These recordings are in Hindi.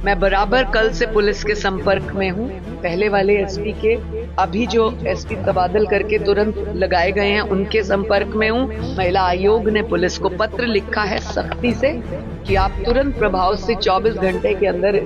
मैं बराबर कल से पुलिस के संपर्क में हूँ। पहले वाले एसपी के अभी जो एसपी तबादल करके तुरंत लगाए गए हैं उनके संपर्क में हूँ। महिला आयोग ने पुलिस को पत्र लिखा है सख्ती से कि आप तुरंत प्रभाव से 24 घंटे के अंदर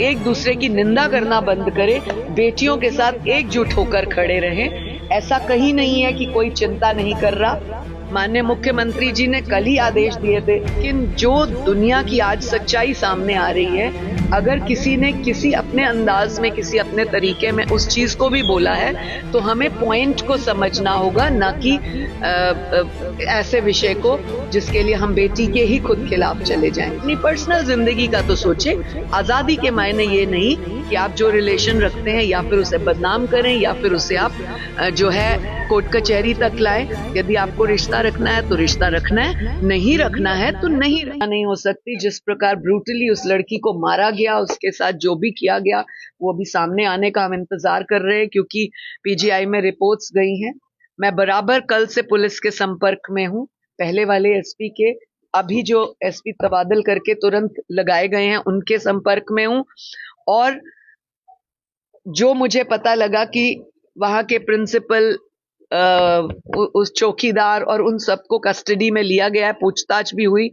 एक दूसरे की निंदा करना बंद करें, बेटियों के साथ एकजुट होकर खड़े रहें। ऐसा कहीं नहीं है कि कोई चिंता नहीं कर रहा। माननीय मुख्यमंत्री जी ने कल ही आदेश दिए थे, लेकिन जो दुनिया की आज सच्चाई सामने आ रही है, अगर किसी ने किसी अपने अंदाज में किसी अपने तरीके में उस चीज को भी बोला है तो हमें पॉइंट को समझना होगा, ना कि ऐसे विषय को जिसके लिए हम बेटी के ही खुद खिलाफ चले जाएं। अपनी पर्सनल जिंदगी का तो सोचे। आजादी के मायने ये नहीं कि आप जो रिलेशन रखते हैं या फिर उसे बदनाम करें या फिर उसे आप जो है कोर्ट कचहरी तक लाएं। यदि आपको रिश्ता रखना है तो रिश्ता रखना है, नहीं रखना है तो नहीं हो सकती। जिस प्रकार ब्रूटली उस लड़की को मारा गया, उसके साथ जो भी किया गया वो भी सामने आने का हम इंतजार कर रहे हैं, क्योंकि पीजीआई में रिपोर्ट्स गई हैं। मैं बराबर कल से पुलिस के संपर्क में हूँ। पहले वाले एसपी के अभी जो एसपी तबादल करके तुरंत लगाए गए हैं उनके संपर्क में हूँ। और जो मुझे पता लगा कि वहां के प्रिंसिपल, उस चौकीदार और उन सबको कस्टडी में लिया गया है, पूछताछ भी हुई,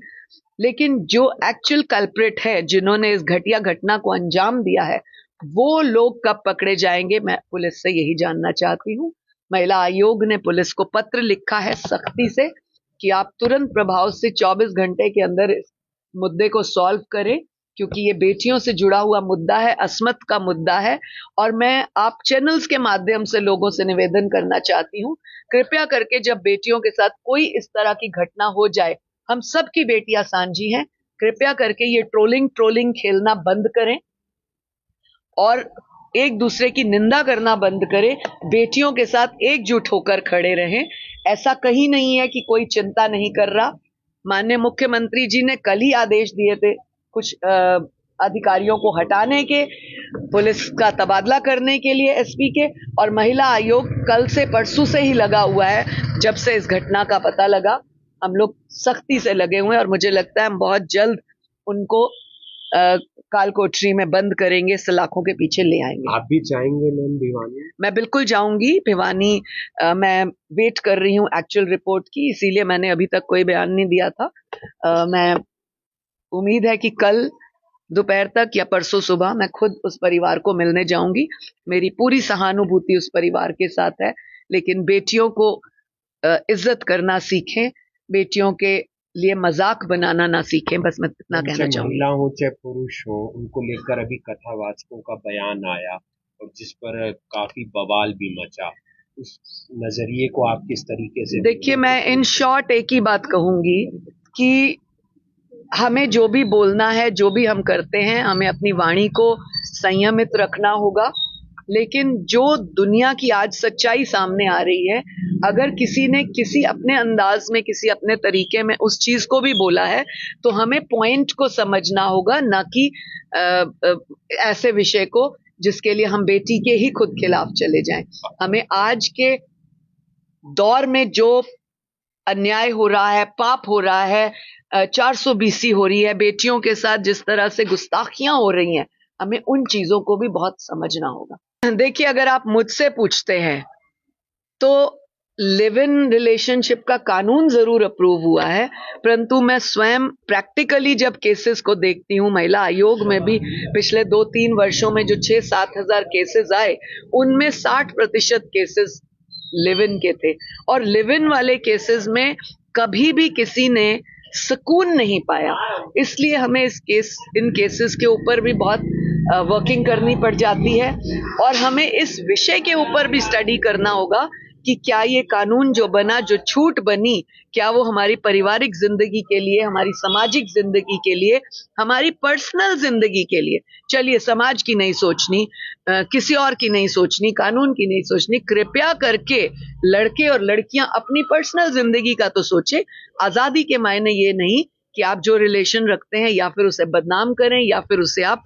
लेकिन जो एक्चुअल कल्प्रिट है, जिन्होंने इस घटिया घटना को अंजाम दिया है, वो लोग कब पकड़े जाएंगे, मैं पुलिस से यही जानना चाहती हूँ। महिला आयोग ने पुलिस को पत्र लिखा है सख्ती से कि आप तुरंत प्रभाव से 24 घंटे के अंदर इस मुद्दे को सॉल्व करें, क्योंकि ये बेटियों से जुड़ा हुआ मुद्दा है, अस्मत का मुद्दा है। और मैं आप चैनल्स के माध्यम से लोगों से निवेदन करना चाहती हूँ, कृपया करके जब बेटियों के साथ कोई इस तरह की घटना हो जाए, हम सब की बेटियां सांझी हैं, कृपया करके ये ट्रोलिंग खेलना बंद करें और एक दूसरे की निंदा करना बंद करें, बेटियों के साथ एकजुट होकर खड़े रहें। ऐसा कहीं नहीं है कि कोई चिंता नहीं कर रहा। माननीय मुख्यमंत्री जी ने कल ही आदेश दिए थे कुछ अधिकारियों को हटाने के, पुलिस का तबादला करने के लिए एसपी के, और महिला आयोग कल से परसों से ही लगा हुआ है। जब से इस घटना का पता लगा हम लोग सख्ती से लगे हुए हैं और मुझे लगता है हम बहुत जल्द उनको काल कोठरी में बंद करेंगे, सलाखों के पीछे ले आएंगे। आप भी जाएंगे मैम भिवानी? मैं बिल्कुल जाऊंगी भिवानी। मैं वेट कर रही हूँ एक्चुअल रिपोर्ट की, इसीलिए मैंने अभी तक कोई बयान नहीं दिया था। मैं उम्मीद है कि कल दोपहर तक या परसों सुबह मैं खुद उस परिवार को मिलने जाऊंगी। मेरी पूरी सहानुभूति उस परिवार के साथ है, लेकिन बेटियों को इज्जत करना सीखें, बेटियों के लिए मजाक बनाना ना सीखें, बस मैं इतना कहना चाहूंगी। महिला हो चाहे पुरुष हो, उनको लेकर अभी कथावाचकों का बयान आया और जिस पर काफी बवाल भी मचा, उस नजरिए को आप किस तरीके से देखिए, मैं इन शॉर्ट एक ही बात कहूंगी कि हमें जो भी बोलना है, जो भी हम करते हैं, हमें अपनी वाणी को संयमित रखना होगा। लेकिन जो दुनिया की आज सच्चाई सामने आ रही है, अगर किसी ने किसी अपने अंदाज में किसी अपने तरीके में उस चीज को भी बोला है तो हमें पॉइंट को समझना होगा, ना कि ऐसे विषय को जिसके लिए हम बेटी के ही खुद खिलाफ चले जाएं। हमें आज के दौर में जो अन्याय हो रहा है, पाप हो रहा है, 420 हो रही है, बेटियों के साथ जिस तरह से गुस्ताखियां हो रही हैं, हमें उन चीजों को भी बहुत समझना होगा। देखिए, अगर आप मुझसे पूछते हैं तो लिव इन रिलेशनशिप का कानून जरूर अप्रूव हुआ है, परंतु मैं स्वयं प्रैक्टिकली जब केसेस को देखती हूँ, महिला आयोग में भी पिछले 2-3 वर्षों में जो 6-7 हजार केसेस आए, उनमें 60% केसेस लिव इन के थे। और लिव इन वाले केसेस में कभी भी किसी ने सुकून नहीं पाया। इसलिए हमें इन केसेस के ऊपर भी बहुत वर्किंग करनी पड़ जाती है और हमें इस विषय के ऊपर भी स्टडी करना होगा कि क्या ये कानून जो बना, जो छूट बनी, क्या वो हमारी पारिवारिक जिंदगी के लिए, हमारी सामाजिक जिंदगी के लिए, हमारी पर्सनल जिंदगी के लिए, चलिए समाज की नहीं सोचनी, किसी और की नहीं सोचनी, कानून की नहीं सोचनी, कृपया करके लड़के और लड़कियां अपनी पर्सनल जिंदगी का तो सोचे। आजादी के मायने ये नहीं कि आप जो रिलेशन रखते हैं या फिर उसे बदनाम करें या फिर उसे आप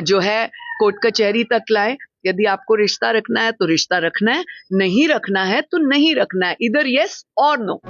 जो है कोर्ट कचहरी तक लाएं। यदि आपको रिश्ता रखना है तो रिश्ता रखना है, नहीं रखना है तो नहीं रखना है, इधर यस और नो।